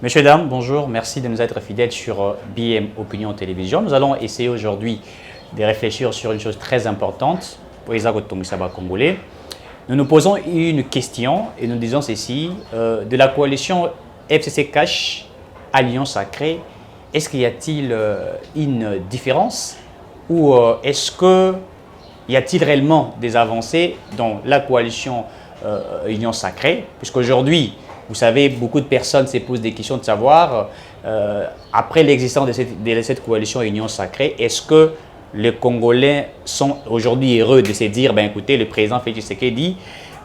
Messieurs, dames, bonjour. Merci de nous être fidèles sur BM Opinion Télévision. Nous allons essayer aujourd'hui de réfléchir sur une chose très importante pour les Tongisaba congolais. Nous nous posons une question et nous disons ceci, de la coalition FCC Cash, Alliance Sacrée, est-ce qu'il y a-t-il une différence ou est-ce qu'il y a-t-il réellement des avancées dans la coalition Union Sacrée? Puisqu'aujourd'hui, vous savez, beaucoup de personnes se posent des questions de savoir, après l'existence de cette coalition Union Sacrée, est-ce que les Congolais sont aujourd'hui heureux de se dire, ben écoutez, le président Félix Tshisekedi,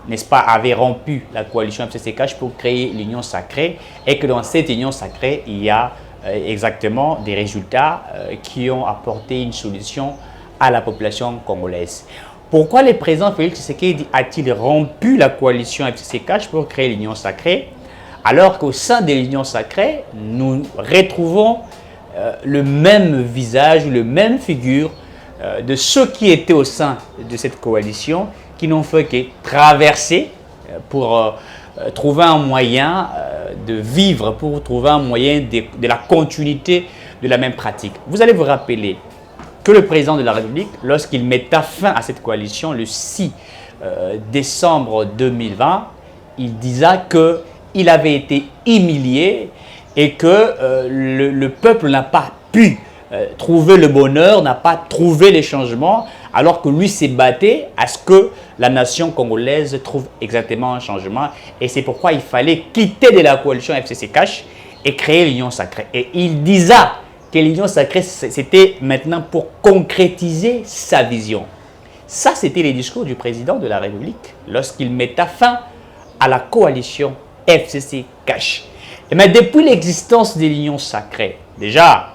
n'est-ce pas, avait rompu la coalition FCC-Cash pour créer l'Union Sacrée et que dans cette Union Sacrée, il y a exactement des résultats qui ont apporté une solution à la population congolaise. Pourquoi le président Félix Tshisekedi a-t-il rompu la coalition FCC-Cash pour créer l'Union Sacrée alors qu'au sein de l'Union Sacrée, nous retrouvons le même visage, le même figure de ceux qui étaient au sein de cette coalition, qui n'ont fait que traverser pour trouver un moyen de vivre, pour trouver un moyen de la continuité de la même pratique. Vous allez vous rappeler que le président de la République, lorsqu'il metta fin à cette coalition le 6 décembre 2020, il disait qu'il avait été humilié et que le peuple n'a pas pu trouver le bonheur, n'a pas trouvé les changements, alors que lui s'est battu à ce que la nation congolaise trouve exactement un changement. Et c'est pourquoi il fallait quitter de la coalition FCC Cash et créer l'Union Sacrée. Et il disait que l'Union Sacrée, c'était maintenant pour concrétiser sa vision. Ça, c'était les discours du président de la République lorsqu'il metta fin à la coalition FCC Cash. Mais depuis l'existence de l'Union Sacrée, déjà,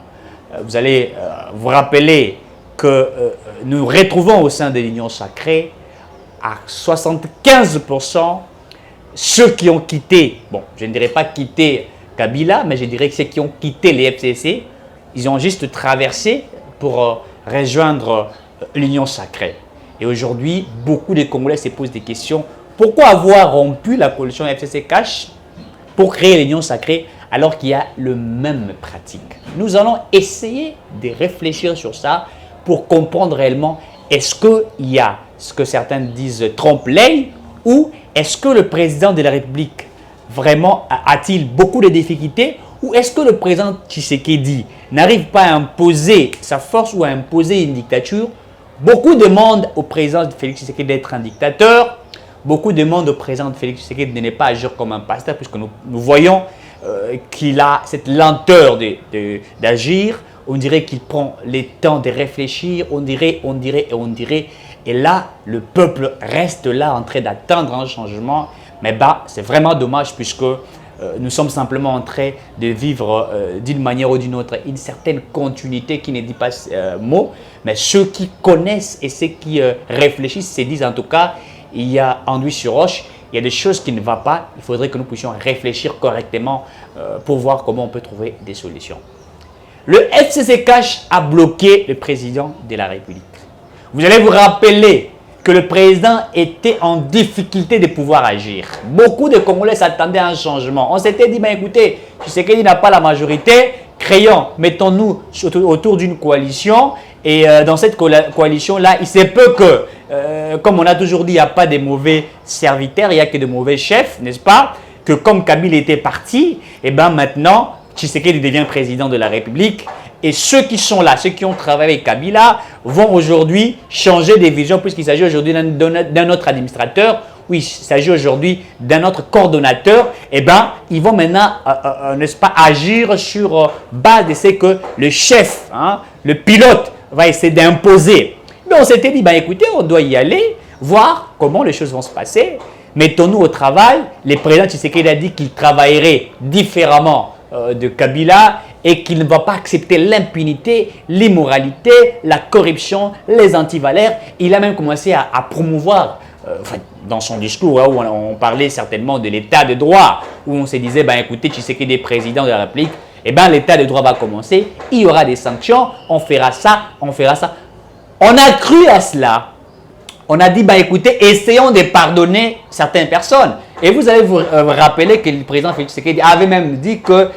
vous allez vous rappeler que nous retrouvons au sein de l'Union Sacrée à 75% ceux qui ont quitté, bon, je ne dirais pas quitté Kabila, mais je dirais que ceux qui ont quitté les FCC, ils ont juste traversé pour rejoindre l'Union Sacrée. Et aujourd'hui, beaucoup de Congolais se posent des questions. Pourquoi avoir rompu la coalition FCC Cash pour créer l'Union Sacrée alors qu'il y a le même pratique? Nous allons essayer de réfléchir sur ça pour comprendre réellement est-ce qu'il y a ce que certains disent trompe-l'œil ou est-ce que le président de la République vraiment a-t-il beaucoup de difficultés ou est-ce que le président Tshisekedi n'arrive pas à imposer sa force ou à imposer une dictature? Beaucoup demandent au président Félix Tshisekedi d'être un dictateur. Beaucoup demandent au président Félix Tshisekedi de ne pas agir comme un pasteur puisque nous voyons qu'il a cette lenteur d'agir. On dirait qu'il prend le temps de réfléchir. On dirait. Et là, le peuple reste là en train d'attendre un changement. Mais bah, c'est vraiment dommage puisque nous sommes simplement en train de vivre d'une manière ou d'une autre une certaine continuité qui ne dit pas mot. Mais ceux qui connaissent et ceux qui réfléchissent se disent en tout cas, il y a anguille sur roche, il y a des choses qui ne vont pas. Il faudrait que nous puissions réfléchir correctement pour voir comment on peut trouver des solutions. Le FCC Cash a bloqué le président de la République. Vous allez vous rappeler que le président était en difficulté de pouvoir agir. Beaucoup de Congolais s'attendaient à un changement. On s'était dit, ben écoutez, Tshisekedi n'a pas la majorité, créons, mettons-nous autour d'une coalition. Et dans cette coalition-là, il se peut que, comme on a toujours dit, il n'y a pas de mauvais serviteurs, il n'y a que de mauvais chefs, n'est-ce pas? Que comme Kabila était parti, et bien maintenant, Tshisekedi devient président de la République. Et ceux qui sont là, ceux qui ont travaillé avec Kabila, vont aujourd'hui changer de vision puisqu'il s'agit aujourd'hui d'un autre administrateur, oui, il s'agit aujourd'hui d'un autre coordonnateur. Et bien, ils vont maintenant, n'est-ce pas, agir sur base de ce que le chef, hein, le pilote, va essayer d'imposer. Mais on s'était dit, ben écoutez, on doit y aller, voir comment les choses vont se passer. Mettons-nous au travail. Le président Tshisekedi a dit qu'il travaillerait différemment de Kabila et qu'il ne va pas accepter l'impunité, l'immoralité, la corruption, les antivaleurs. Il a même commencé à promouvoir, dans son discours, où on parlait certainement de l'état de droit, où on se disait, ben écoutez, Tshisekedi est président de la République, et bien l'état de droit va commencer, il y aura des sanctions, on fera ça, on fera ça. On a cru à cela. On a dit, bah écoutez, essayons de pardonner certaines personnes. Et vous allez vous rappeler que le président Félix Tshisekedi avait même dit que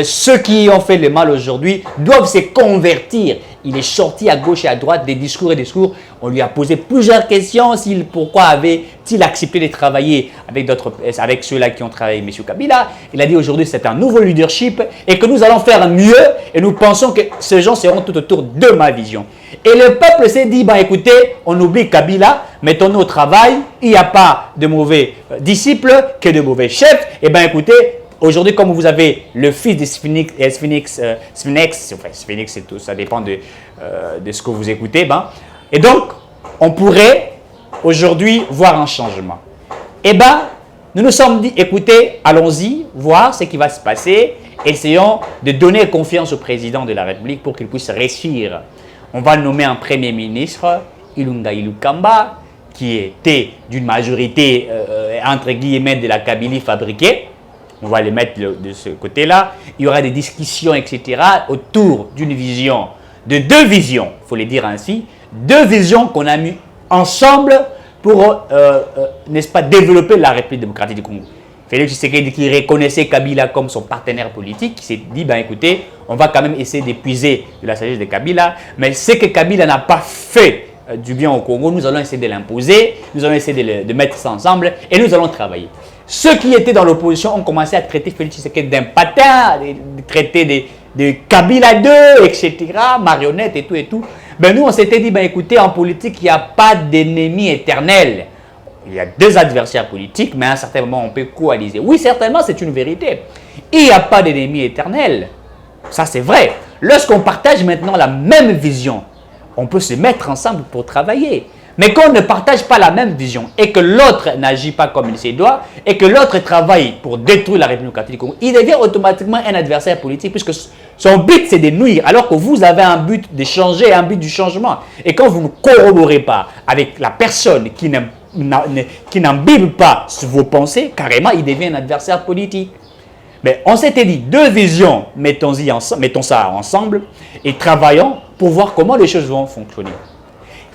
ceux qui ont fait le mal aujourd'hui doivent se convertir. Il est sorti à gauche et à droite des discours et discours. On lui a posé plusieurs questions. Pourquoi avait-il accepté de travailler avec ceux-là qui ont travaillé, M. Kabila? Il a dit aujourd'hui c'est un nouveau leadership et que nous allons faire mieux et nous pensons que ces gens seront tout autour de ma vision. Et le peuple s'est dit, bah, écoutez, on oublie Kabila, mettons-nous au travail, il n'y a pas de mauvais disciples que de mauvais chefs. Et bien écoutez, aujourd'hui, comme vous avez le fils de Sphinx, c'est tout, ça dépend de ce que vous écoutez. Ben. Et donc, on pourrait aujourd'hui voir un changement. Et bien, nous nous sommes dit, écoutez, allons-y, voir ce qui va se passer. Essayons de donner confiance au président de la République pour qu'il puisse réussir. On va nommer un premier ministre, Ilunga Ilukamba, qui était d'une majorité, entre guillemets, de la Kabylie fabriquée. On va les mettre de ce côté-là. Il y aura des discussions, etc., autour d'une vision, de deux visions, il faut les dire ainsi, deux visions qu'on a mis ensemble pour, n'est-ce pas, développer la République démocratique du Congo. Félix Tshisekedi, qui reconnaissait Kabila comme son partenaire politique, qui s'est dit, ben écoutez, on va quand même essayer d'épuiser de la sagesse de Kabila, mais ce que Kabila n'a pas fait du bien au Congo, nous allons essayer de l'imposer, nous allons essayer de mettre ça ensemble et nous allons travailler. Ceux qui étaient dans l'opposition ont commencé à traiter Félix Tshisekedi d'un patin, de traiter de Kabila 2, etc., marionnettes et tout et tout. Ben nous, on s'était dit, ben écoutez, en politique, il n'y a pas d'ennemi éternel. Il y a deux adversaires politiques, mais à un certain moment, on peut coaliser. Oui, certainement, c'est une vérité. Il n'y a pas d'ennemi éternel. Ça, c'est vrai. Lorsqu'on partage maintenant la même vision, on peut se mettre ensemble pour travailler. Mais quand on ne partage pas la même vision et que l'autre n'agit pas comme il se doit et que l'autre travaille pour détruire la République démocratique du Congo, il devient automatiquement un adversaire politique puisque son but c'est de nuire alors que vous avez un but de changer, un but du changement. Et quand vous ne corroborez pas avec la personne qui n'imbibe pas vos pensées, carrément il devient un adversaire politique. Mais on s'était dit deux visions, mettons ça ensemble et travaillons pour voir comment les choses vont fonctionner.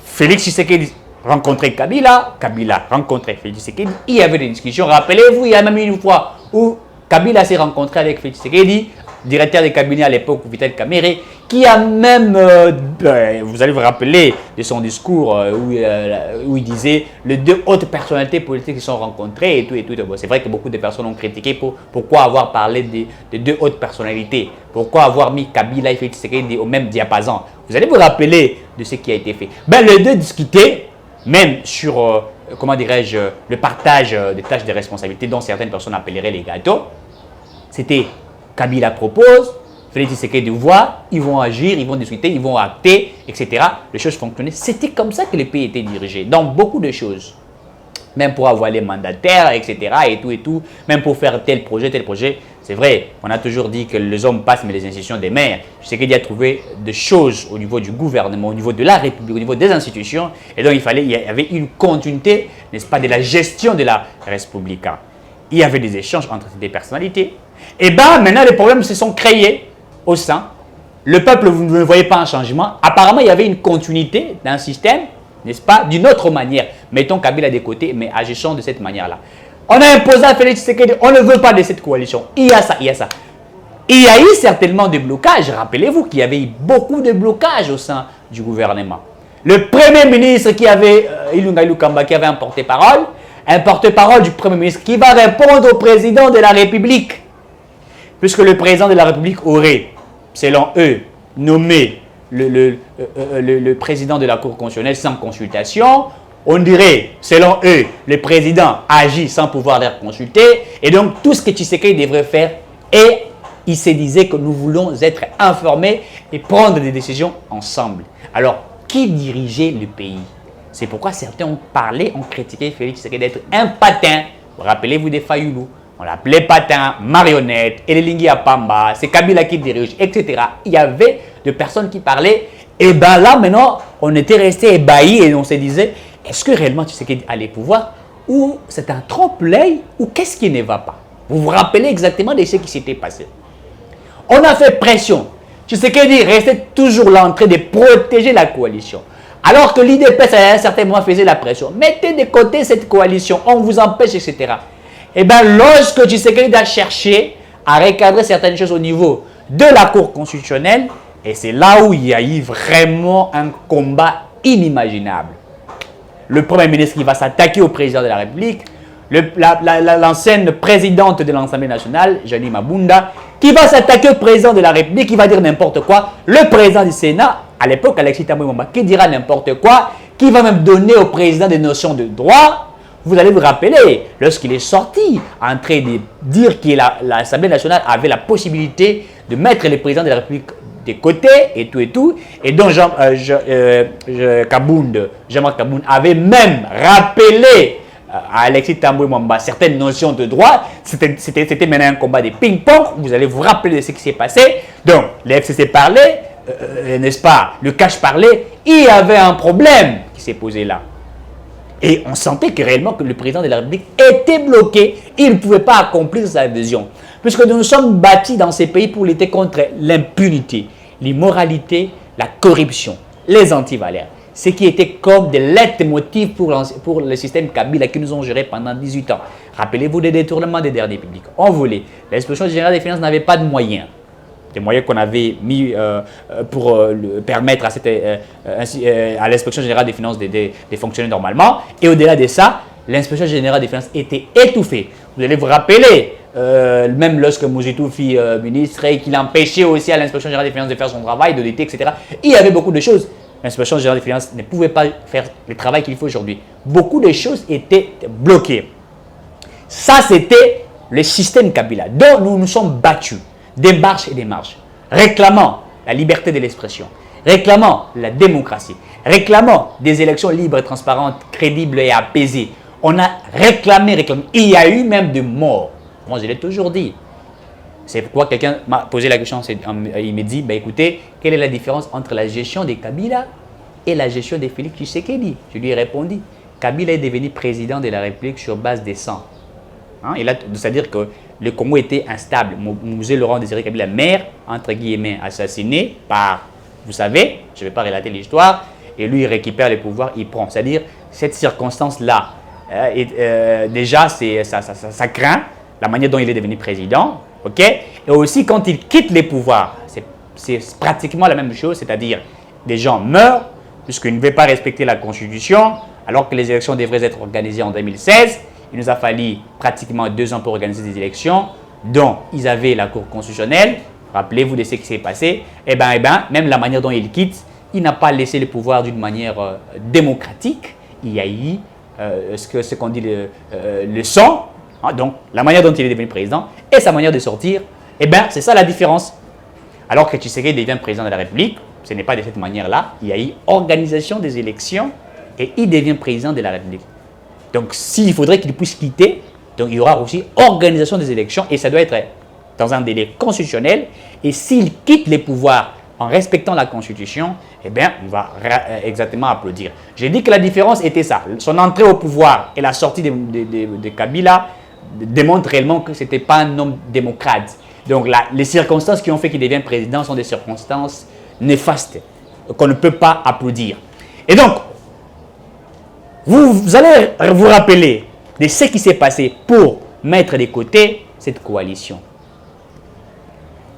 Félix Tshisekedi rencontrait Kabila, Kabila rencontrait Félix Tshisekedi, il y avait des discussions. Rappelez-vous, il y a même une fois où Kabila s'est rencontré avec Félix Tshisekedi, directeur des cabinets à l'époque, Vital Kamerhe, qui a même, vous allez vous rappeler de son discours où il disait les deux hautes personnalités politiques qui sont rencontrées et tout et tout. Bon, c'est vrai que beaucoup de personnes ont critiqué pourquoi avoir parlé de deux hautes personnalités, pourquoi avoir mis Kabila et Félix Tshisekedi au même diapason. Vous allez vous rappeler de ce qui a été fait. Ben, les deux discutaient même sur, comment dirais-je, le partage des tâches de responsabilité dont certaines personnes appelleraient les gâteaux. C'était Kabila propose, Félix Tshisekedi voit, ils vont agir, ils vont discuter, ils vont acter, etc. Les choses fonctionnaient. C'était comme ça que le pays était dirigé, dans beaucoup de choses. Même pour avoir les mandataires, etc. et tout, même pour faire tel projet. C'est vrai, on a toujours dit que les hommes passent, mais les institutions des maires. Tshisekedi a trouvé des choses au niveau du gouvernement, au niveau de la République, au niveau des institutions. Et donc, il y avait une continuité, n'est-ce pas, de la gestion de la République. Il y avait des échanges entre des personnalités. Et bien, maintenant, les problèmes se sont créés au sein. Le peuple, vous ne voyez pas un changement. Apparemment, il y avait une continuité d'un système, n'est-ce pas, d'une autre manière. Mettons Kabila de côté, mais agissons de cette manière-là. On a imposé à Félix Tshisekedi, on ne veut pas de cette coalition. Il y a ça, il y a ça. Il y a eu certainement des blocages. Rappelez-vous qu'il y avait eu beaucoup de blocages au sein du gouvernement. Le premier ministre qui avait, Ilunga Ilukamba, qui avait un porte-parole du premier ministre qui va répondre au président de la République. Puisque le président de la République aurait, selon eux, nommé le président de la Cour constitutionnelle sans consultation, on dirait, selon eux, le président agit sans pouvoir les consulter, et donc tout ce que Tshisekedi devrait faire, et il se disait que nous voulons être informés et prendre des décisions ensemble. Alors, qui dirigeait le pays? C'est pourquoi certains ont parlé, ont critiqué Félix Tshisekedi d'être un patin. Rappelez-vous des Fayoulou. On l'appelait patin, marionnette, Elelingi Apamba, c'est Kabila qui dirige, etc. Il y avait des personnes qui parlaient. Et bien là, maintenant, on était resté ébahis et on se disait, est-ce que réellement Tshisekedi allait pouvoir? Ou c'est un trompe-l'œil? Ou qu'est-ce qui ne va pas? Vous vous rappelez exactement de ce qui s'était passé. On a fait pression. Tshisekedi restait toujours là en train de protéger la coalition. Alors que l'IDPS à un certain moment faisait la pression. Mettez de côté cette coalition, on vous empêche, etc. Eh bien, lorsque Tshisekedi a cherché à recadrer certaines choses au niveau de la Cour constitutionnelle, et c'est là où il y a eu vraiment un combat inimaginable. Le Premier ministre qui va s'attaquer au président de la République, l'ancienne présidente de l'Assemblée nationale, Jeanine Mabunda, qui va s'attaquer au président de la République, qui va dire n'importe quoi. Le président du Sénat, à l'époque, Alexis Thambwe Mwamba, qui dira n'importe quoi, qui va même donner au président des notions de droit. Vous allez vous rappeler, lorsqu'il est sorti, en train de dire que l'Assemblée nationale avait la possibilité de mettre le président de la République de côté et tout, et donc Jean-Marc Kabound avait même rappelé à Alexis Thambwe Mwamba certaines notions de droit. C'était maintenant un combat de ping-pong. Vous allez vous rappeler de ce qui s'est passé. Donc, le FCC parlait, n'est-ce pas, le cash parlait, il y avait un problème qui s'est posé là. Et on sentait que réellement que le président de la République était bloqué. Il ne pouvait pas accomplir sa vision. Puisque nous nous sommes bâtis dans ces pays pour lutter contre l'impunité, l'immoralité, la corruption, les antivaleurs. Ce qui était comme des leitmotifs pour le système Kabila qui nous ont géré pendant 18 ans. Rappelez-vous des détournements des derniers publics. On voulait. L'inspection générale des finances n'avait pas de moyens. Des moyens qu'on avait mis pour permettre à l'inspection générale des finances de fonctionner normalement. Et au-delà de ça, l'inspection générale des finances était étouffée. Vous allez vous rappeler, même lorsque Mouzitou fut ministre et qu'il empêchait aussi à l'inspection générale des finances de faire son travail, de lutter, etc. Il y avait beaucoup de choses. L'inspection générale des finances ne pouvait pas faire le travail qu'il faut aujourd'hui. Beaucoup de choses étaient bloquées. Ça, c'était le système Kabila, dont nous nous sommes battus, des marches et des marches, réclamant la liberté de l'expression, réclamant la démocratie, réclamant des élections libres, transparentes, crédibles et apaisées. On a réclamé. Il y a eu même des morts. Moi, je l'ai toujours dit. C'est pourquoi quelqu'un m'a posé la question, il me dit, bah, écoutez, quelle est la différence entre la gestion des Kabila et la gestion des Félix Tshisekedi? Je lui ai répondu, Kabila est devenu président de la République sur base des sangs. Hein? C'est-à-dire que le Congo était instable. Mouzé Laurent Désiré Kabila, maire, entre guillemets, assassiné par, vous savez, je ne vais pas relater l'histoire, et lui, il récupère le pouvoir, il prend. C'est-à-dire, cette circonstance-là, déjà, ça craint la manière dont il est devenu président. Okay? Et aussi, quand il quitte les pouvoirs, c'est pratiquement la même chose, c'est-à-dire des gens meurent puisqu'ils ne veulent pas respecter la Constitution, alors que les élections devraient être organisées en 2016. Il nous a fallu pratiquement 2 ans pour organiser des élections, dont ils avaient la Cour constitutionnelle. Rappelez-vous de ce qui s'est passé. Eh bien, même la manière dont il quitte, il n'a pas laissé le pouvoir d'une manière démocratique. Il y a eu ce qu'on dit le sang. Hein, donc, la manière dont il est devenu président et sa manière de sortir, eh bien, c'est ça la différence. Alors que Tshisekedi devient président de la République, ce n'est pas de cette manière-là. Il y a eu organisation des élections et il devient président de la République. Donc, s'il faudrait qu'il puisse quitter, donc il y aura aussi organisation des élections et ça doit être dans un délai constitutionnel. Et s'il quitte les pouvoirs en respectant la Constitution, eh bien, on va exactement applaudir. J'ai dit que la différence était ça. Son entrée au pouvoir et la sortie de Kabila démontre réellement que ce n'était pas un homme démocrate. Donc, les circonstances qui ont fait qu'il devienne président sont des circonstances néfastes qu'on ne peut pas applaudir. Et donc, vous allez vous rappeler de ce qui s'est passé pour mettre de côté cette coalition.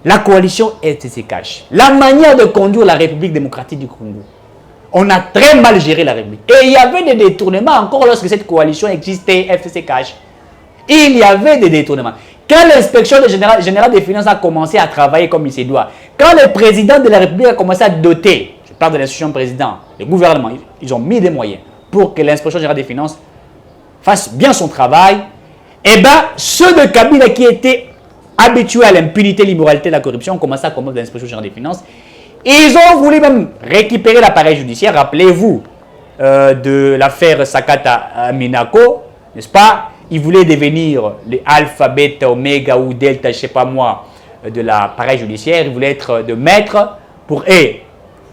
La coalition FCC Cash. La manière de conduire la République démocratique du Congo. On a très mal géré la République. Et il y avait des détournements encore lorsque cette coalition existait, FCC Cash. Il y avait des détournements. Quand l'inspection générale des finances a commencé à travailler comme il se doit, quand le président de la République a commencé à doter, je parle de l'institution président, le gouvernement, ils ont mis des moyens pour que l'inspection générale des finances fasse bien son travail, et bien ceux de Kabila qui étaient habitués à l'impunité, l'immoralité, la corruption ont commencé à commander l'inspection générale des finances. Ils ont voulu même récupérer l'appareil judiciaire. Rappelez-vous de l'affaire Sakata Minako, n'est-ce pas? Ils voulaient devenir les alpha, bêta, oméga ou delta, je ne sais pas moi, de l'appareil judiciaire. Ils voulaient être de maître pour eux.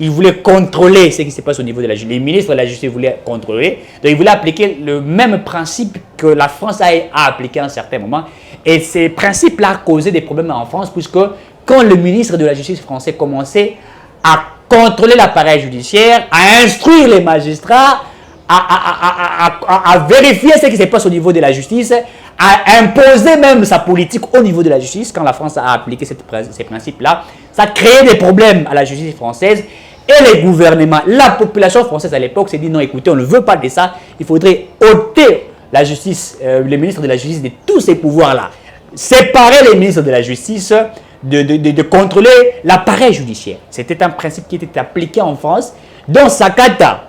Ils voulaient contrôler ce qui se passe au niveau de la justice. Les ministres de la justice voulaient contrôler. Donc, ils voulaient appliquer le même principe que la France a appliqué à un certain moment. Et ces principes-là causaient des problèmes en France, puisque quand le ministre de la Justice français commençait à contrôler l'appareil judiciaire, à instruire les magistrats, à vérifier ce qui se passe au niveau de la justice, à imposer même sa politique au niveau de la justice. Quand la France a appliqué ces principes-là, ça a créé des problèmes à la justice française. Et les gouvernements, la population française à l'époque s'est dit non, écoutez, on ne veut pas de ça. Il faudrait ôter la justice, le ministre de la Justice de tous ces pouvoirs-là. Séparer les ministres de la Justice de contrôler l'appareil judiciaire. C'était un principe qui était appliqué en France, dont Sakata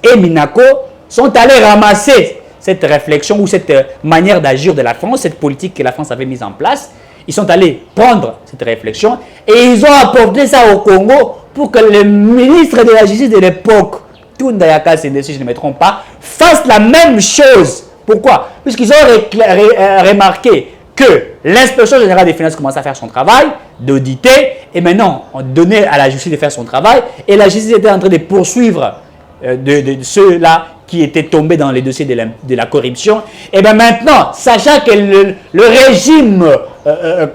et Minako sont allés ramasser cette réflexion ou cette manière d'agir de la France, cette politique que la France avait mise en place. Ils sont allés prendre cette réflexion et ils ont apporté ça au Congo pour que le ministre de la Justice de l'époque, Tunda Yaka Sende, si je ne me trompe pas, fasse la même chose. Pourquoi? Puisqu'ils ont remarqué que l'inspection générale des finances commençait à faire son travail, d'auditer, et maintenant on donnait à la justice de faire son travail, et la justice était en train de poursuivre de ceux-là qui étaient tombés dans les dossiers de la corruption. Et bien maintenant, sachant que le régime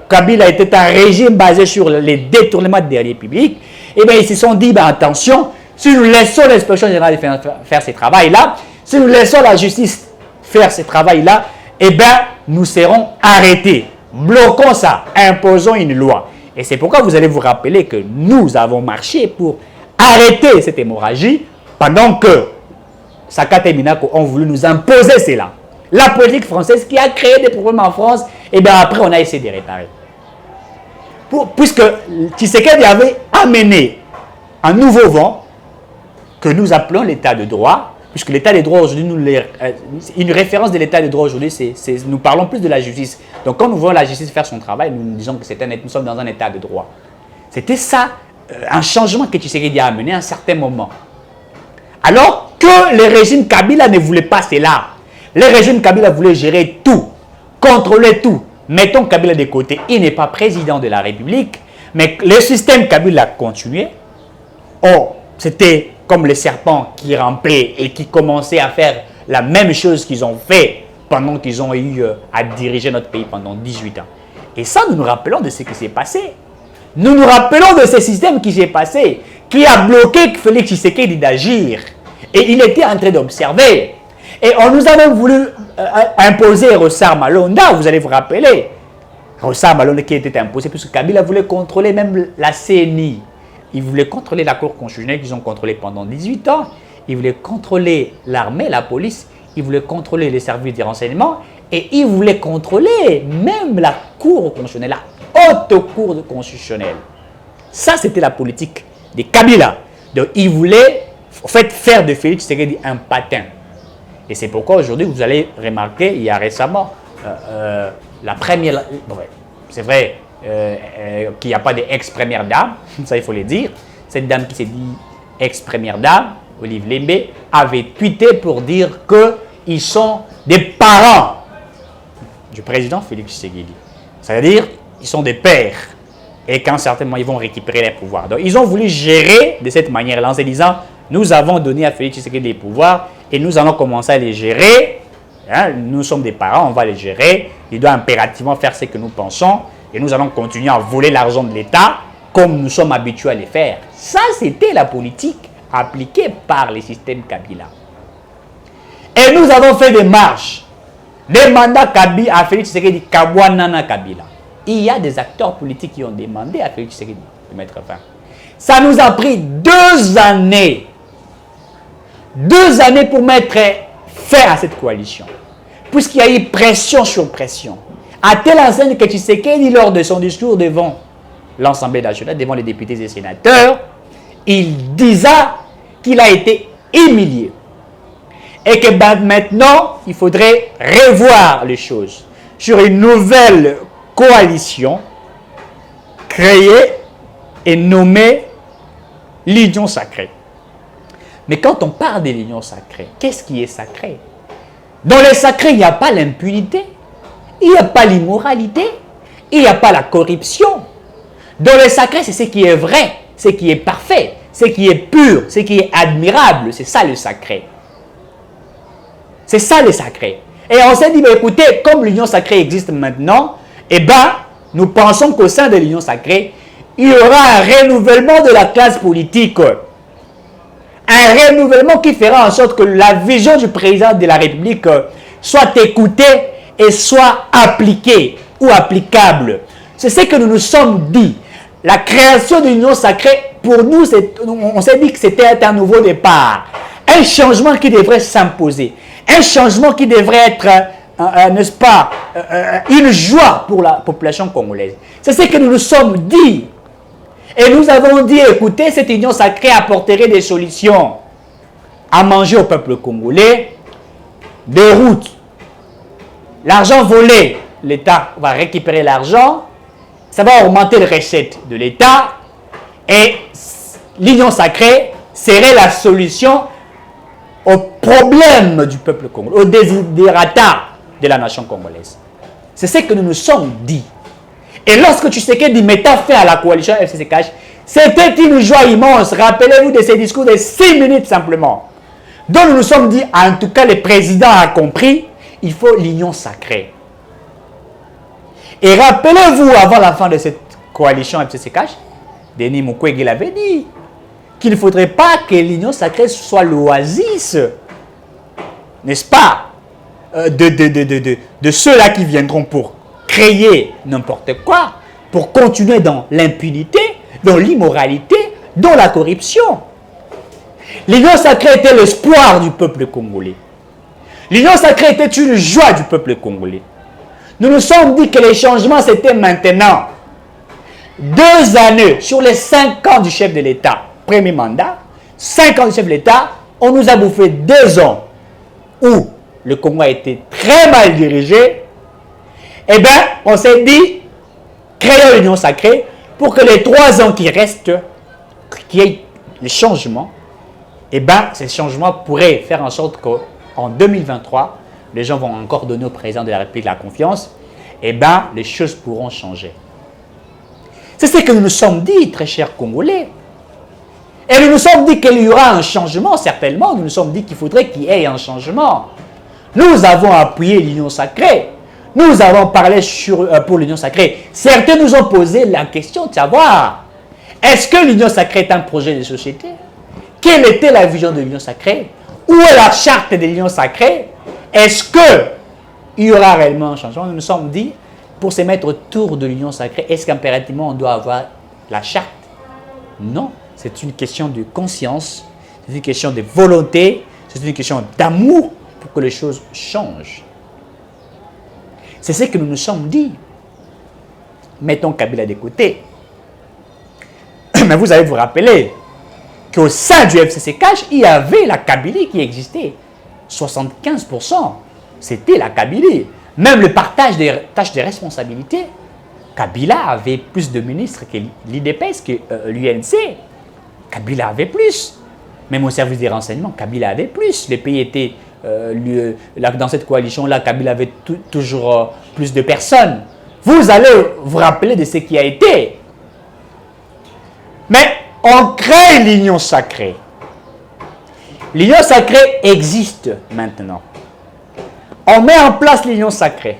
Kabila était un régime basé sur les détournements de deniers publics, et bien ils se sont dit, ben, attention, si nous laissons l'inspection générale des finances faire ce travail-là, si nous laissons la justice faire ce travail-là, eh bien, nous serons arrêtés. Bloquons ça, imposons une loi. Et c'est pourquoi vous allez vous rappeler que nous avons marché pour arrêter cette hémorragie pendant que Sakata et Minako ont voulu nous imposer cela. La politique française qui a créé des problèmes en France, et bien après on a essayé de réparer. Puisque Tshisekedi avait amené un nouveau vent que nous appelons l'état de droit, puisque l'état de droit aujourd'hui, une référence de l'état de droit aujourd'hui, nous parlons plus de la justice. Donc quand nous voyons la justice faire son travail, nous disons que nous sommes dans un état de droit. C'était ça, un changement que Tshisekedi a amené à un certain moment. Alors que le régime Kabila ne voulait pas cela. Le régime Kabila voulait gérer tout, contrôler tout. Mettons Kabila de côté, il n'est pas président de la République, mais le système Kabila continuait. Oh, c'était comme les serpents qui rampaient et qui commençaient à faire la même chose qu'ils ont fait pendant qu'ils ont eu à diriger notre pays pendant 18 ans. Et ça, nous nous rappelons de ce qui s'est passé. Nous nous rappelons de ce système qui s'est passé, qui a bloqué Félix Tshisekedi d'agir. Et il était en train d'observer. Et on nous a même voulu imposer Rossar Malonda, vous allez vous rappeler. Rossar Malonda qui était imposé, puisque Kabila voulait contrôler même la CNI. Il voulait contrôler la Cour constitutionnelle qu'ils ont contrôlée pendant 18 ans. Il voulait contrôler l'armée, la police. Il voulait contrôler les services de renseignement. Et il voulait contrôler même la Cour constitutionnelle, la haute Cour constitutionnelle. Ça, c'était la politique de Kabila. Donc, il voulait en fait faire de Félix Tshisekedi un patin. Et c'est pourquoi aujourd'hui, vous allez remarquer, il y a récemment, la première... Bon, c'est vrai qu'il n'y a pas d'ex-première dame, ça il faut le dire. Cette dame qui s'est dit ex-première dame, Olive Lembe, avait tweeté pour dire qu'ils sont des parents du président Félix Tshisekedi. C'est-à-dire, ils sont des pères. Et qu'à un certain moment, ils vont récupérer les pouvoirs. Donc, ils ont voulu gérer de cette manière-là en se disant, nous avons donné à Félix Tshisekedi des pouvoirs et nous allons commencer à les gérer. Hein, nous sommes des parents, on va les gérer. Il doit impérativement faire ce que nous pensons. Et nous allons continuer à voler l'argent de l'État comme nous sommes habitués à le faire. Ça, c'était la politique appliquée par les systèmes Kabila. Et nous avons fait des marches, des mandats Kabila à Félix Tshisekedi, Kabwanana Kabila. Il y a des acteurs politiques qui ont demandé à Félix Tshisekedi de mettre fin. Ça nous a pris 2 années. 2 années pour mettre fin à cette coalition. Puisqu'il y a eu pression sur pression. À telle enseigne que Tshisekedi, lors de son discours devant l'Assemblée nationale, devant les députés et sénateurs, il disait qu'il a été humilié. Et que maintenant, il faudrait revoir les choses sur une nouvelle coalition créée et nommée l'Union sacrée. Mais quand on parle de l'Union sacrée, qu'est-ce qui est sacré? Dans le sacré, il n'y a pas l'impunité, il n'y a pas l'immoralité, il n'y a pas la corruption. Dans le sacré, c'est ce qui est vrai, ce qui est parfait, ce qui est pur, ce qui est admirable. C'est ça le sacré. C'est ça le sacré. Et on s'est dit, bah, écoutez, comme l'Union sacrée existe maintenant, eh bien, nous pensons qu'au sein de l'Union sacrée, il y aura un renouvellement de la classe politique. un renouvellement qui fera en sorte que la vision du président de la République soit écoutée et soit appliquée ou applicable. C'est ce que nous nous sommes dit. La création de l'Union sacrée, pour nous, on s'est dit que c'était un nouveau départ. Un changement qui devrait s'imposer. Un changement qui devrait être, n'est-ce pas, une joie pour la population congolaise. C'est ce que nous nous sommes dit. Et nous avons dit, écoutez, cette union sacrée apporterait des solutions à manger au peuple congolais, des routes, l'argent volé, l'État va récupérer l'argent, ça va augmenter les recettes de l'État et l'union sacrée serait la solution au problème du peuple congolais, au desiderata de la nation congolaise. C'est ce que nous nous sommes dit. Et lorsque Tshisekedi mettait fin à la coalition FCCH, c'était une joie immense. Rappelez-vous de ces discours de 6 minutes simplement. Donc nous nous sommes dit, en tout cas le président a compris, il faut l'union sacrée. Et rappelez-vous, avant la fin de cette coalition FCCH, Denis Mukwege l'avait dit, qu'il ne faudrait pas que l'union sacrée soit l'oasis, n'est-ce pas, de ceux-là qui viendront pour créer n'importe quoi, pour continuer dans l'impunité, dans l'immoralité, dans la corruption. L'union sacrée était l'espoir du peuple congolais. L'union sacrée était une joie du peuple congolais. Nous nous sommes dit que les changements, c'était maintenant. 2 années sur les 5 ans du chef de l'État, premier mandat, 5 ans du chef de l'État, on nous a bouffé 2 ans où le Congo a été très mal dirigé. Eh bien, on s'est dit, créons l'union sacrée pour que les 3 ans qui restent, qu'il y ait les changements, eh bien, ces changements pourraient faire en sorte qu'en 2023, les gens vont encore donner au président de la République la confiance, eh bien, les choses pourront changer. C'est ce que nous nous sommes dit, très chers Congolais. Et nous nous sommes dit qu'il y aura un changement, certainement. Nous nous sommes dit qu'il faudrait qu'il y ait un changement. Nous avons appuyé l'union sacrée. Nous avons parlé pour l'union sacrée. Certains nous ont posé la question de savoir, est-ce que l'union sacrée est un projet de société? Quelle était la vision de l'union sacrée? Où est la charte de l'union sacrée? Est-ce qu'il y aura réellement un changement? Nous nous sommes dit, pour se mettre autour de l'union sacrée, est-ce qu'impérativement on doit avoir la charte? Non, c'est une question de conscience, c'est une question de volonté, c'est une question d'amour pour que les choses changent. C'est ce que nous nous sommes dit. Mettons Kabila de côté. Mais vous allez vous rappeler qu'au sein du FCCH, il y avait la Kabylie qui existait. 75%, c'était la Kabylie. Même le partage des tâches de responsabilité, Kabila avait plus de ministres que l'IDPS, que l'UNC. Kabila avait plus. Même au service des renseignements, Kabila avait plus. Les pays étaient... dans cette coalition-là, Kabila avait toujours plus de personnes. Vous allez vous rappeler de ce qui a été. Mais on crée l'union sacrée. L'union sacrée existe maintenant. On met en place l'union sacrée.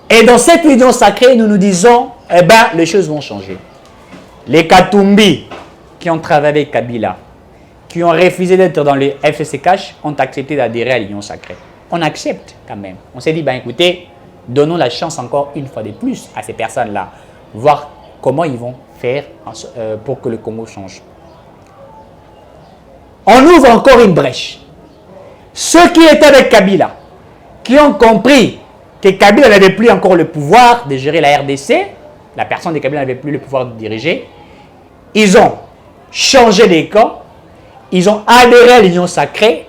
Et dans cette union sacrée, nous nous disons, eh bien, les choses vont changer. Les Katumbi qui ont travaillé avec Kabila, qui ont refusé d'être dans les FCCH, ont accepté d'adhérer à l'union sacrée. On accepte quand même. On s'est dit, ben écoutez, donnons la chance encore une fois de plus à ces personnes-là, voir comment ils vont faire pour que le Congo change. On ouvre encore une brèche. Ceux qui étaient avec Kabila, qui ont compris que Kabila n'avait plus encore le pouvoir de gérer la RDC, la personne de Kabila n'avait plus le pouvoir de diriger, ils ont changé les camps, ils ont adhéré à l'union sacrée,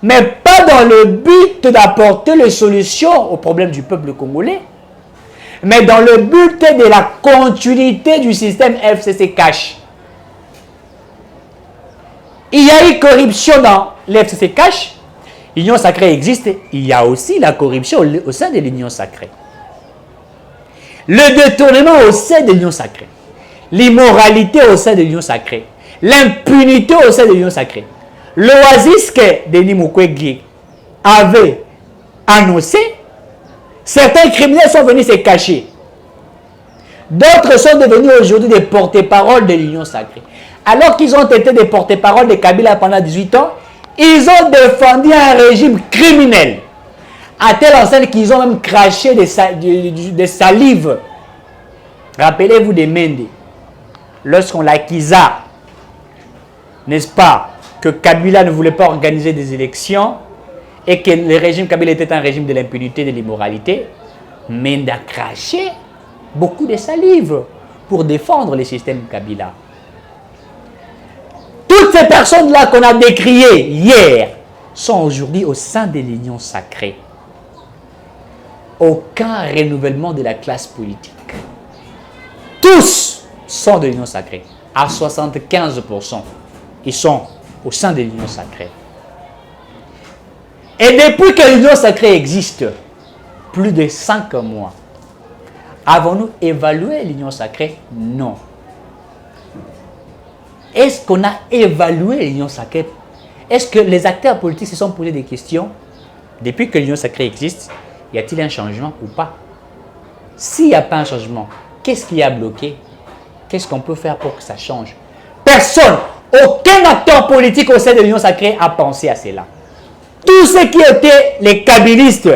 mais pas dans le but d'apporter les solutions aux problèmes du peuple congolais, mais dans le but de la continuité du système FCCH. Il y a eu corruption dans l'FCCH, l'union sacrée existe, il y a aussi la corruption au sein de l'union sacrée. Le détournement au sein de l'union sacrée, l'immoralité au sein de l'union sacrée, l'impunité au sein de l'union sacrée. L'oasis que Denis Mukwege avait annoncé, certains criminels sont venus se cacher. D'autres sont devenus aujourd'hui des porte-paroles de l'union sacrée. alors qu'ils ont été des porte-parole de Kabila pendant 18 ans, ils ont défendu un régime criminel. À telle enseigne qu'ils ont même craché des salives. Rappelez-vous des Mende. Lorsqu'on l'accusa, n'est-ce pas, que Kabila ne voulait pas organiser des élections et que le régime Kabila était un régime de l'impunité, de l'immoralité, Mende a craché beaucoup de salive pour défendre le système Kabila. Toutes ces personnes-là qu'on a décriées hier sont aujourd'hui au sein de l'Union sacrée. Aucun renouvellement de la classe politique. Tous sont de l'Union sacrée. À 75%, ils sont au sein de l'Union sacrée. Et depuis que l'Union sacrée existe, plus de 5 mois, avons-nous évalué l'Union sacrée? Non. Est-ce qu'on a évalué l'Union sacrée? Est-ce que les acteurs politiques se sont posés des questions? Depuis que l'Union sacrée existe, y a-t-il un changement ou pas? S'il n'y a pas un changement, qu'est-ce qui a bloqué? Qu'est-ce qu'on peut faire pour que ça change? Personne, aucun acteur politique au sein de l'Union sacrée a pensé à cela. Tous ceux qui étaient les kabylistes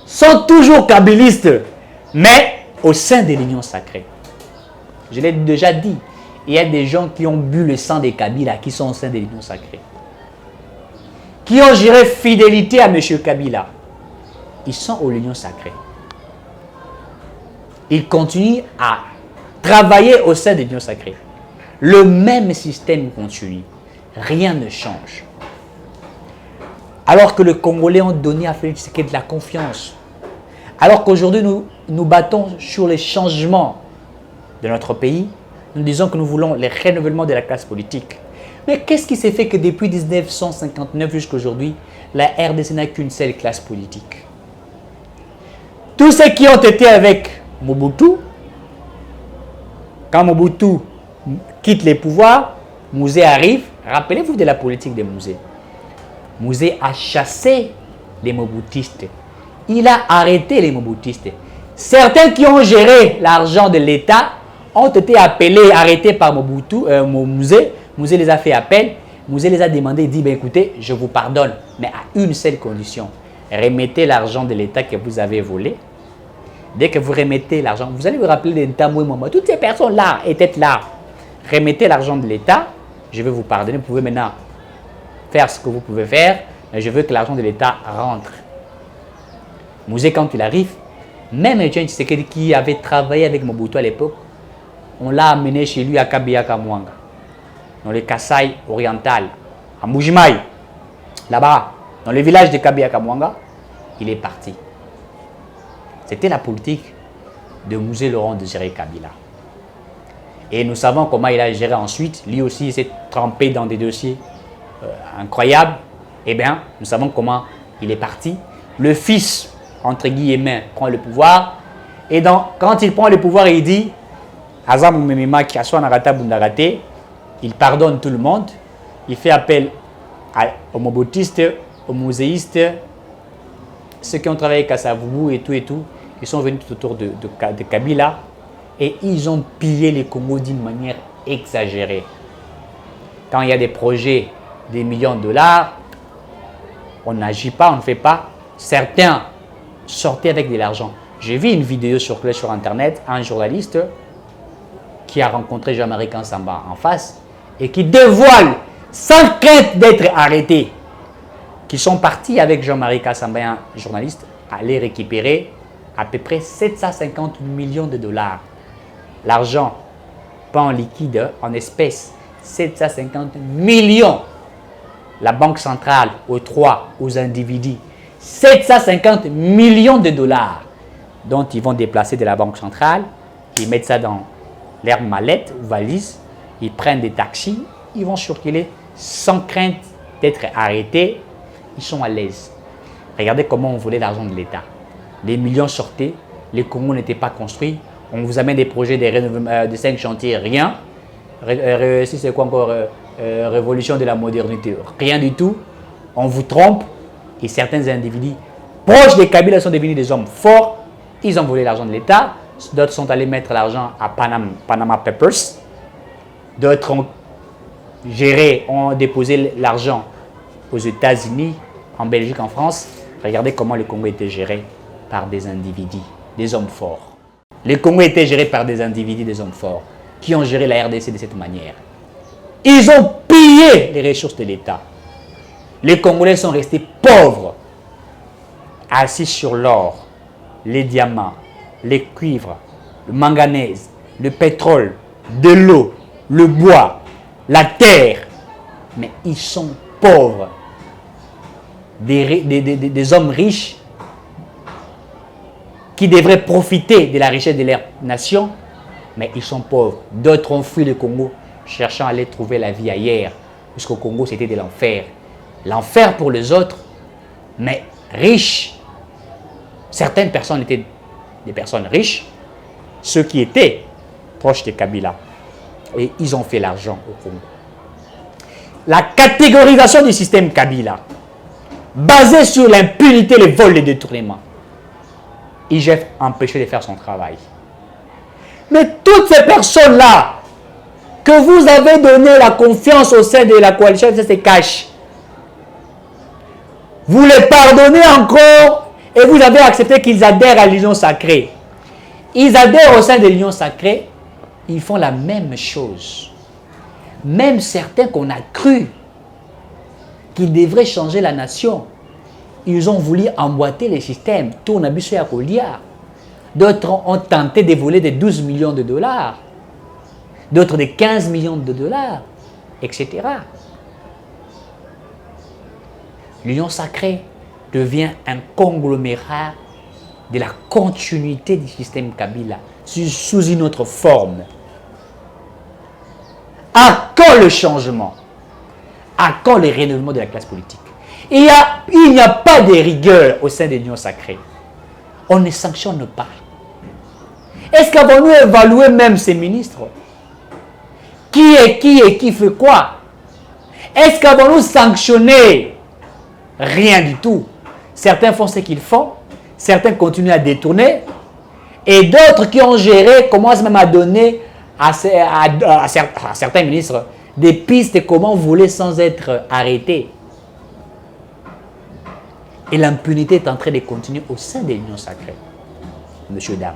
sont toujours kabylistes, mais au sein de l'Union sacrée. Je l'ai déjà dit, il y a des gens qui ont bu le sang des Kabila, qui sont au sein de l'Union sacrée, qui ont juré fidélité à M. Kabila. Ils sont au l'Union sacrée. Ils continuent à travailler au sein de l'Union sacrée. Le même système continue. Rien ne change. Alors que les Congolais ont donné à Félix Tshisekedi de la confiance. Alors qu'aujourd'hui, nous battons sur les changements de notre pays. Nous disons que nous voulons le renouvellement de la classe politique. Mais qu'est-ce qui s'est fait que depuis 1959 jusqu'à aujourd'hui, la RDC n'a qu'une seule classe politique? Tous ceux qui ont été avec Mobutu, quand Mobutu quitte les pouvoirs, Mouzé arrive. Rappelez-vous de la politique de Mouzé. Mouzé a chassé les Mobutistes. Il a arrêté les Mobutistes. Certains qui ont géré l'argent de l'État ont été appelés, arrêtés par Mouzé. Mouzé les a fait appel. Mouzé les a demandé, il dit, ben écoutez, je vous pardonne, mais à une seule condition. Remettez l'argent de l'État que vous avez volé. Dès que vous remettez l'argent, vous allez vous rappeler de Ntamou et Mama. Toutes ces personnes-là étaient là. Remettez l'argent de l'État, je vais vous pardonner. Vous pouvez maintenant faire ce que vous pouvez faire, mais je veux que l'argent de l'État rentre. Mouzé, quand il arrive, même Etienne Tshisekedi qui avait travaillé avec Mobutu à l'époque, on l'a amené chez lui à Kabia-Kamwanga, dans le Kasaï oriental, à Moujimaï, là-bas, dans le village de Kabia-Kamwanga. Il est parti. C'était la politique de Mouzé Laurent Désiré Kabila. Et nous savons comment il a géré ensuite. Lui aussi, il s'est trempé dans des dossiers incroyables. Eh bien, nous savons comment il est parti. Le fils, entre guillemets, prend le pouvoir. Et quand il prend le pouvoir, il dit Azam Memima Kiaswa Narata Bundarate, il pardonne tout le monde. Il fait appel aux mobutistes, aux mouséistes, ceux qui ont travaillé avec Kassavoubou et tout. Ils sont venus tout autour de Kabila et ils ont pillé les Congo d'une manière exagérée. Quand il y a des projets, des millions de dollars, on n'agit pas, on ne fait pas. Certains sortaient avec de l'argent. J'ai vu une vidéo sur Internet, un journaliste qui a rencontré Jean-Marie Kansamba en face et qui dévoile, sans crainte d'être arrêté, qu'ils sont partis avec Jean-Marie Kansamba, un journaliste, aller récupérer à peu près 750 millions de dollars. L'argent, pas en liquide, en espèces, 750 millions. La Banque centrale octroie aux individus 750 millions de dollars dont ils vont déplacer de la Banque centrale. Ils mettent ça dans leur mallette ou valise. Ils prennent des taxis. Ils vont circuler sans crainte d'être arrêtés. Ils sont à l'aise. Regardez comment on volait l'argent de l'État. Les millions sortaient. Les Congo n'étaient pas construits. On vous amène des projets de 5 chantiers, rien. Si c'est quoi encore révolution de la modernité, rien du tout. On vous trompe et certains individus proches des Kabila sont devenus des hommes forts. Ils ont volé l'argent de l'État. D'autres sont allés mettre l'argent à Panama Papers. D'autres ont géré, ont déposé l'argent aux États-Unis, en Belgique, en France, regardez comment le Congo était géré par des individus, des hommes forts. Le Congo était géré par des individus, des hommes forts, qui ont géré la RDC de cette manière. Ils ont pillé les ressources de l'État. Les Congolais sont restés pauvres, assis sur l'or, les diamants, les cuivres, le manganèse, le pétrole, de l'eau, le bois, la terre. Mais ils sont pauvres. Des hommes riches qui devraient profiter de la richesse de leur nation, mais ils sont pauvres. D'autres ont fui le Congo, cherchant à aller trouver la vie ailleurs, puisqu'au Congo, c'était de l'enfer. L'enfer pour les autres, mais riches. Certaines personnes étaient des personnes riches, ceux qui étaient proches de Kabila. Et ils ont fait l'argent au Congo. La catégorisation du système Kabila, basée sur l'impunité, le vol, le détournement. IGF a empêché de faire son travail. Mais toutes ces personnes-là, que vous avez donné la confiance au sein de la coalition FCC Cash, vous les pardonnez encore et vous avez accepté qu'ils adhèrent à l'Union sacrée. Ils adhèrent au sein de l'Union sacrée, ils font la même chose. Même certains qu'on a cru qu'ils devraient changer la nation, ils ont voulu emboîter les systèmes. Tournabusso et Akolia. D'autres ont tenté de voler de 12 millions de dollars. D'autres de 15 millions de dollars, etc. L'Union sacrée devient un conglomérat de la continuité du système Kabila sous une autre forme. À quand le changement? À quand le renouvellement de la classe politique? Il n'y a pas de rigueur au sein de l'Union sacrée. On ne sanctionne pas. Est-ce qu'avons-nous évalué même ces ministres? Qui est qui et qui fait quoi? Est-ce qu'avons-nous sanctionné? Rien du tout. Certains font ce qu'ils font, certains continuent à détourner, et d'autres qui ont géré commencent même à donner à certains ministres des pistes de comment voler sans être arrêtés. Et l'impunité est en train de continuer au sein de l'Union sacrée. Monsieur, dame.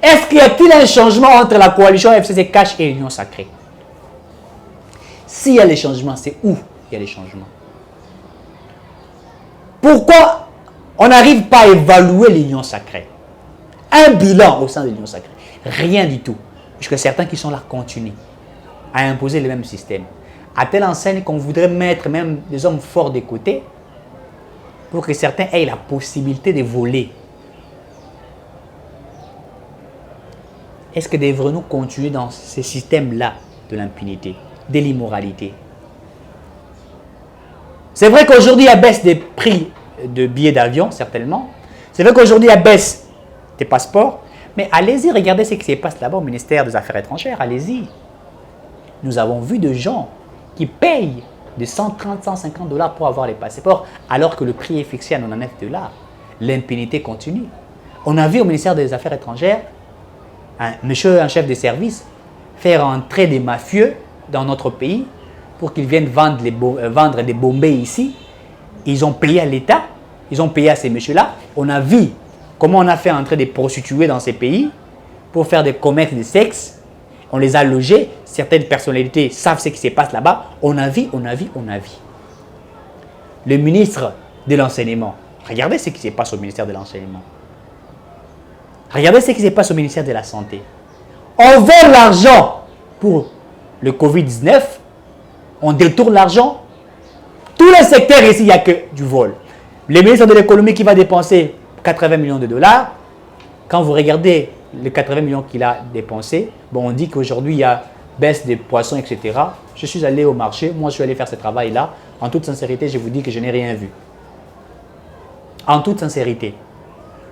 Est-ce qu'il y a-t-il un changement entre la coalition FCC Cash et l'Union sacrée? S'il y a des changements, c'est où il y a des changements? Pourquoi on n'arrive pas à évaluer l'Union sacrée? Un bilan au sein de l'Union sacrée. Rien du tout. Puisque certains qui sont là continuent à imposer le même système. À telle enseigne qu'on voudrait mettre même des hommes forts de côté pour que certains aient la possibilité de voler. Est-ce que devrions-nous continuer dans ce système-là de l'impunité, de l'immoralité? C'est vrai qu'aujourd'hui, il y a baisse des prix de billets d'avion, certainement. C'est vrai qu'aujourd'hui, il y a baisse des passeports. Mais allez-y, regardez ce qui se passe là-bas au ministère des Affaires étrangères. Allez-y. Nous avons vu des gens qui payent de 130, 150 $ pour avoir les passeports, alors que le prix est fixé à 99 $. L'impunité continue. On a vu au ministère des Affaires étrangères monsieur un chef de service faire entrer des mafieux dans notre pays pour qu'ils viennent vendre des bombes ici. Ils ont payé à l'État, ils ont payé à ces messieurs-là. On a vu comment on a fait entrer des prostituées dans ces pays pour faire des commerces de sexe. On les a logés. Certaines personnalités savent ce qui se passe là-bas. On a vu. Le ministre de l'Enseignement, regardez ce qui se passe au ministère de l'Enseignement. Regardez ce qui se passe au ministère de la Santé. On vole l'argent pour le Covid-19. On détourne l'argent. Tous les secteurs ici, il n'y a que du vol. Le ministre de l'économie qui va dépenser 80 millions de dollars. Quand vous regardez les 80 millions qu'il a dépensés, bon, on dit qu'aujourd'hui, il y a baisse des poissons, etc. Je suis allé au marché. Moi, je suis allé faire ce travail-là. En toute sincérité, je vous dis que je n'ai rien vu. En toute sincérité.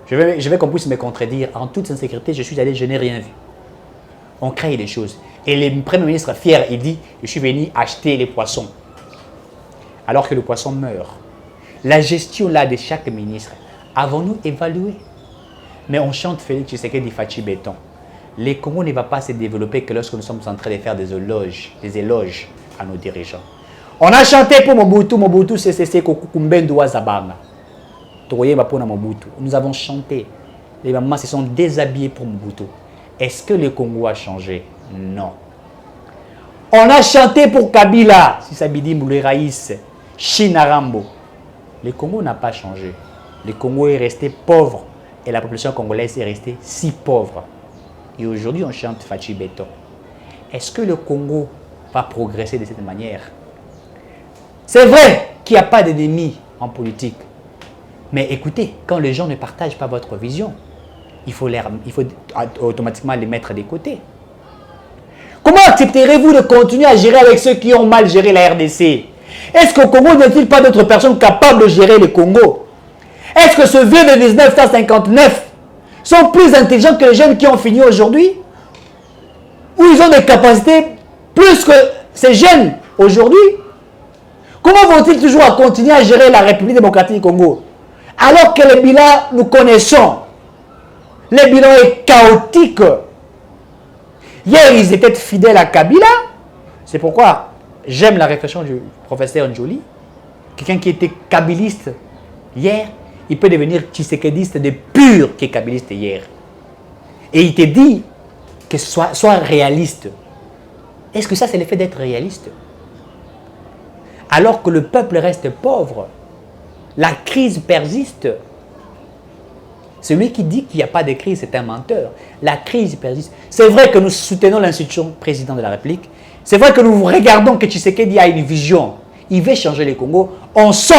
Je vais qu'on puisse me contredire. En toute sincérité, je suis allé, je n'ai rien vu. On crée des choses. Et le Premier ministre fier, il dit, je suis venu acheter les poissons. Alors que le poisson meurt. La gestion là de chaque ministre, avons-nous évalué? Mais on chante Félix Tshisekedi Fachi Béton. le Congo ne va pas se développer que lorsque nous sommes en train de faire des éloges à nos dirigeants. On a chanté pour Mobutu, Mobutu c'est Kokukumbendo Wazabanga. Nous avons chanté. Les mamans se sont déshabillées pour Mobutu. Est-ce que le Congo a changé? Non. On a chanté pour Kabila, Sisabidi Mouleraïs, Chinarambo. Le Congo n'a pas changé. Le Congo est resté pauvre et la population congolaise est restée si pauvre. Et aujourd'hui, on chante Fachi Beton. Est-ce que le Congo va progresser de cette manière? C'est vrai qu'il n'y a pas d'ennemis en politique. Mais écoutez, quand les gens ne partagent pas votre vision, il faut automatiquement les mettre de côté. Comment accepterez-vous de continuer à gérer avec ceux qui ont mal géré la RDC? Est-ce qu'au Congo, n'y a-t-il pas d'autres personnes capables de gérer le Congo? Est-ce que ceux vieux de 1959 sont plus intelligents que les jeunes qui ont fini aujourd'hui? Ou ils ont des capacités plus que ces jeunes aujourd'hui? Comment vont-ils toujours continuer à gérer la République démocratique du Congo? Alors que le bilan, nous connaissons. Le bilan est chaotique. Hier, ils étaient fidèles à Kabila. C'est pourquoi j'aime la réflexion du professeur Njoli. Quelqu'un qui était kabiliste hier, il peut devenir tshisekediste de pur qui est kabiliste hier. Et il te dit que sois réaliste. Est-ce que ça, c'est l'effet d'être réaliste? Alors que le peuple reste pauvre, la crise persiste. Celui qui dit qu'il n'y a pas de crise, c'est un menteur. La crise persiste. C'est vrai que nous soutenons l'institution président de la République. C'est vrai que nous regardons que Tshisekedi a une vision. Il veut changer le Congo. On sent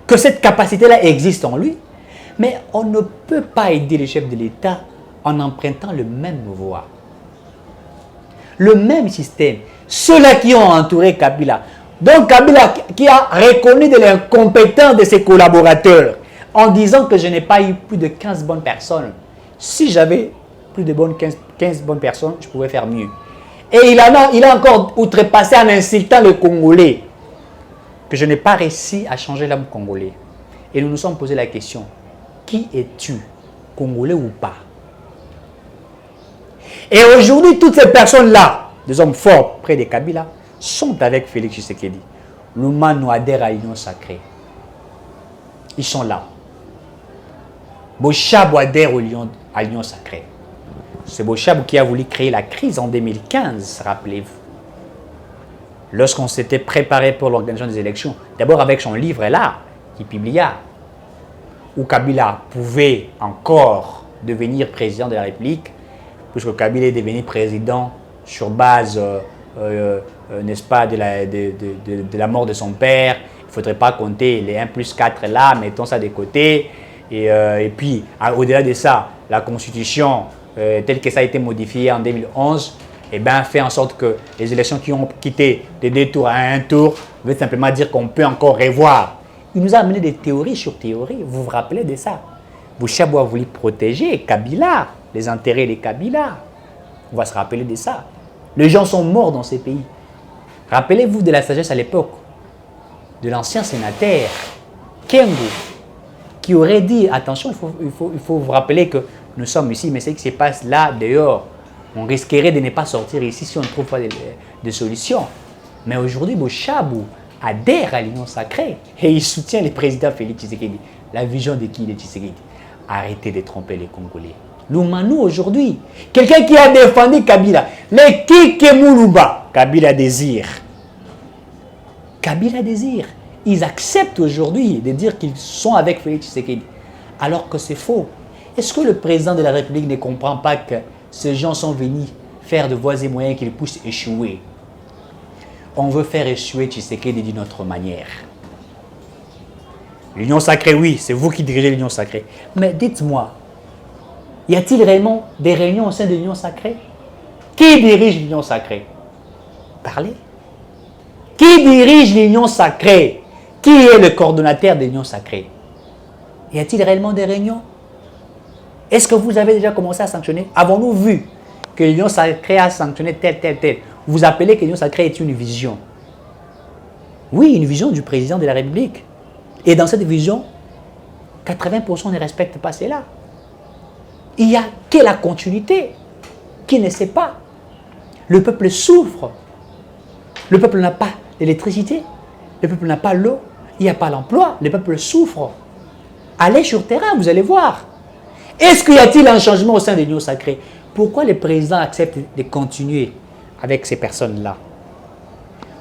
que cette capacité-là existe en lui. Mais on ne peut pas aider les chefs de l'État en empruntant le même voie. Le même système. Ceux-là qui ont entouré Kabila. Donc Kabila qui a reconnu de l'incompétence de ses collaborateurs en disant que je n'ai pas eu plus de 15 bonnes personnes. Si j'avais plus de 15 bonnes personnes, je pouvais faire mieux. Et il a encore outrepassé en insultant le Congolais que je n'ai pas réussi à changer l'homme congolais. Et nous nous sommes posé la question, qui es-tu, Congolais ou pas? Et aujourd'hui, toutes ces personnes-là, des hommes forts près de Kabila, sont avec Félix Tshisekedi. L'humain adhère à l'union sacrée. Ils sont là. Bochabo adhère à l'union sacrée. C'est Bochabo qui a voulu créer la crise en 2015, rappelez-vous. Lorsqu'on s'était préparé pour l'organisation des élections, d'abord avec son livre là, qu'il publia, où Kabila pouvait encore devenir président de la République, puisque Kabila est devenu président sur base, n'est-ce pas, de la mort de son père. Il ne faudrait pas compter les 1 plus 4 là, mettons ça de côté. Et puis, au-delà de ça, la Constitution, telle que ça a été modifiée en 2011, eh ben, fait en sorte que les élections qui ont quitté de 2 tours à 1 tour veut simplement dire qu'on peut encore revoir. Il nous a amené des théories sur théories. Vous vous rappelez de ça? Bochabo a voulu protéger Kabila, les intérêts de Kabila. On va se rappeler de ça. Les gens sont morts dans ces pays. Rappelez-vous de la sagesse à l'époque de l'ancien sénateur Kengo, qui aurait dit, attention, il faut vous rappeler que nous sommes ici, mais ce qui se passe là, dehors, on risquerait de ne pas sortir ici si on ne trouve pas de solution. Mais aujourd'hui, Bochabo adhère à l'union sacrée et il soutient le président Félix Tshisekedi. La vision de qui? De Tshisekedi. Arrêtez de tromper les Congolais. L'Oumanou aujourd'hui, quelqu'un qui a défendu Kabila, les Kikemuluba, Kabila désire. Kabila désire. Ils acceptent aujourd'hui de dire qu'ils sont avec Félix Tshisekedi, alors que c'est faux. Est-ce que le président de la République ne comprend pas que ces gens sont venus faire de voies et moyens qu'ils puissent échouer? On veut faire échouer Tshisekedi d'une autre manière. L'union sacrée, oui, c'est vous qui dirigez l'union sacrée. Mais dites-moi, y a-t-il réellement des réunions au sein de l'union sacrée? Qui dirige l'union sacrée? Parlez. Qui dirige l'union sacrée? Qui est le coordonnateur de l'union sacrée? Y a-t-il réellement des réunions? Est-ce que vous avez déjà commencé à sanctionner? Avons-nous vu que l'union sacrée a sanctionné tel? Vous appelez que l'union sacrée est une vision. Oui, une vision du président de la République. Et dans cette vision, 80% ne respectent pas cela. Il n'y a que la continuité. qui ne sait pas. Le peuple souffre. Le peuple n'a pas d'électricité. Le peuple n'a pas l'eau. Il n'y a pas l'emploi. Le peuple souffre. Allez sur le terrain, vous allez voir. Est-ce qu'il y a-t-il un changement au sein de l'Union sacrée? Pourquoi le président accepte de continuer avec ces personnes-là?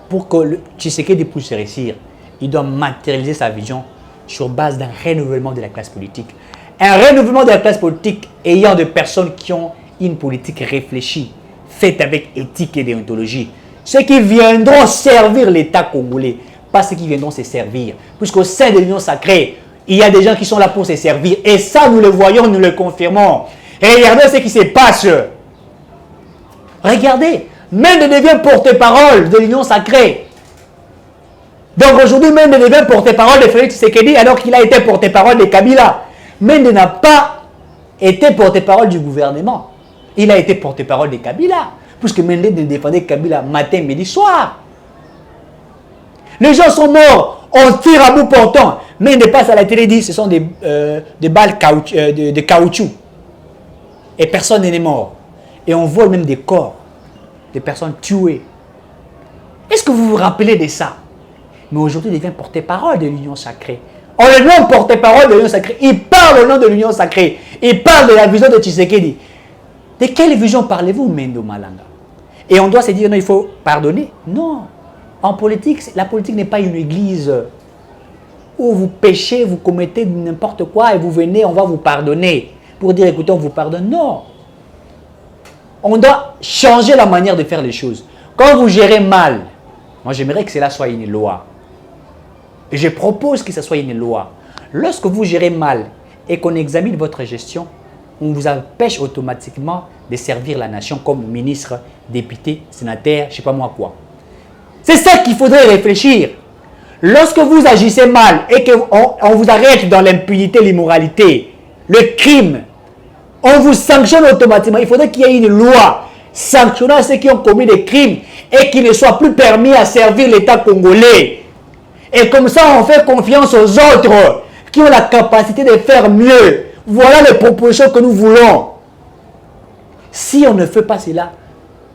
Pour que Tshisekedi puisse réussir, il doit matérialiser sa vision sur base d'un renouvellement de la classe politique. Un renouvellement de la classe politique ayant des personnes qui ont une politique réfléchie, faite avec éthique et déontologie. Ceux qui viendront servir l'État congolais, pas ceux qui viendront se servir. Puisqu'au sein de l'Union sacrée, il y a des gens qui sont là pour se servir. Et ça, nous le voyons, nous le confirmons. Et regardez ce qui se passe. Regardez, Mende devient porte-parole de l'Union sacrée. Donc aujourd'hui, Mende devient porte-parole de Félix Tshisekedi alors qu'il a été porte-parole de Kabila. Mende n'a pas été porte-parole du gouvernement. Il a été porte-parole de Kabila. Puisque Mende défendait Kabila matin, midi, soir. Les gens sont morts, on tire à bout portant. Mende passe à la télé et dit ce sont des balles de caoutchouc. Et personne n'est mort. Et on vole même des corps, des personnes tuées. Est-ce que vous vous rappelez de ça? Mais aujourd'hui, il devient porte-parole de l'Union sacrée. On le nomme porte-parole de l'Union sacrée. Il parle au nom de l'Union sacrée. Il parle de la vision de Tshisekedi. De quelle vision parlez-vous, Mendo Malanga? Et on doit se dire, non, il faut pardonner. Non. En politique, la politique n'est pas une église où vous péchez, vous commettez n'importe quoi et vous venez, on va vous pardonner. Pour dire, écoutez, on vous pardonne. Non. On doit changer la manière de faire les choses. Quand vous gérez mal, moi j'aimerais que cela soit une loi. Et je propose que ce soit une loi. Lorsque vous gérez mal et qu'on examine votre gestion, on vous empêche automatiquement de servir la nation comme ministre, député, sénateur, je ne sais pas moi quoi. C'est ça qu'il faudrait réfléchir. Lorsque vous agissez mal et qu'on vous arrête dans l'impunité, l'immoralité, le crime, on vous sanctionne automatiquement. Il faudrait qu'il y ait une loi sanctionnant ceux qui ont commis des crimes et qui ne soient plus permis à servir l'État congolais. Et comme ça, on fait confiance aux autres qui ont la capacité de faire mieux. Voilà les propositions que nous voulons. Si on ne fait pas cela,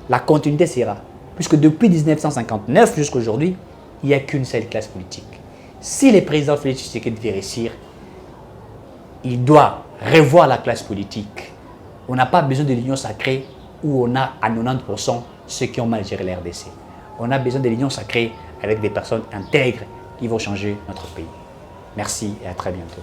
la continuité sera. Puisque depuis 1959 jusqu'à aujourd'hui, il n'y a qu'une seule classe politique. Si le président Félix Tshisekedi veut réussir, il doit revoir la classe politique. On n'a pas besoin de l'union sacrée où on a à 90% ceux qui ont mal géré la RDC. On a besoin de l'union sacrée avec des personnes intègres qui vont changer notre pays. Merci et à très bientôt.